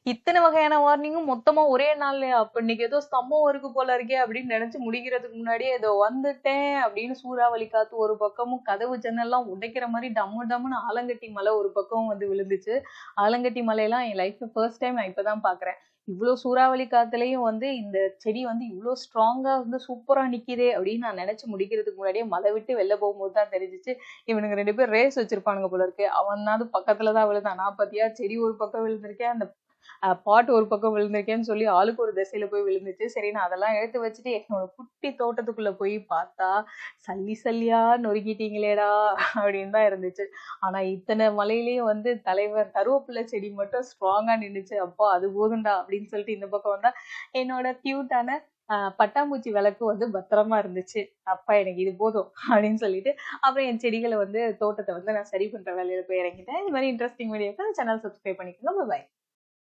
இத்தனை வகையான வார்னிங்கும் மொத்தமா ஒரே நாள்லயா? அப்ப இன்னைக்கு ஏதோ ஸ்தம்பம் இருக்கு போல இருக்கே அப்படின்னு நினைச்சு முடிக்கிறதுக்கு முன்னாடியே ஏதோ வந்துட்டேன் அப்படின்னு சூறாவளி காத்து ஒரு பக்கமும் கதவு ஜன்னல்லாம் உடைக்கிற மாதிரி டம்மு டம்முன்னு ஆலங்கட்டி மலை ஒரு பக்கம் வந்து விழுந்துச்சு. ஆலங்கட்டி மலையெல்லாம் என் லைஃப்ல ஃபர்ஸ்ட் டைம் நான் இப்பதான் பாக்குறேன். இவ்ளோ சூறாவளி காத்துலயும் வந்து இந்த செடி வந்து இவ்ளோ ஸ்ட்ராங்கா வந்து சூப்பரா நிக்குதே அப்படின்னு நான் நினைச்சு முடிக்கிறதுக்கு முன்னாடியே மலை விட்டு வெளில போகும்போது தான் தெரிஞ்சுச்சு. இவனுங்க 2 பேர் ரேஸ் வச்சிருப்பானுங்க போல இருக்கு. அவனாவது பக்கத்துலதான் விழுந்தான். நான் பாத்தியா செடி ஒரு பக்கம் விழுந்திருக்கேன், அந்த பாட்டு ஒரு பக்கம் விழுந்திருக்கேன்னு சொல்லி ஆளுக்கு ஒரு திசையில போய் விழுந்துச்சு. சரி நான் அதெல்லாம் எடுத்து வச்சுட்டு என்னோட குட்டி தோட்டத்துக்குள்ள போய் பார்த்தா சல்லி சல்லியா நொறுக்கிட்டீங்களேடா அப்படின்னு தான் இருந்துச்சு. ஆனா இத்தனை மலையிலயும் வந்து தலைவர் கருவேப்பிலை செடி மட்டும் ஸ்ட்ராங்கா நின்னுச்சு. அப்பா அது போதும்டா அப்படின்னு சொல்லிட்டு இந்த பக்கம் வந்தா என்னோட கியூட்டான பட்டாம்பூச்சி விளக்கு வந்து பத்திரமா இருந்துச்சு. அப்பா எனக்கு இது போதும் அப்படின்னு சொல்லிட்டு அப்புறம் என் செடிகளை வந்து தோட்டத்தை வந்து நான் சரி பண்ற வேலையில போய் இறங்கிட்டேன். இந்த மாதிரி இன்ட்ரெஸ்டிங் வீடியோக்கு சேனல் சப்ஸ்கிரைப் பண்ணிக்கோங்க. பாய்.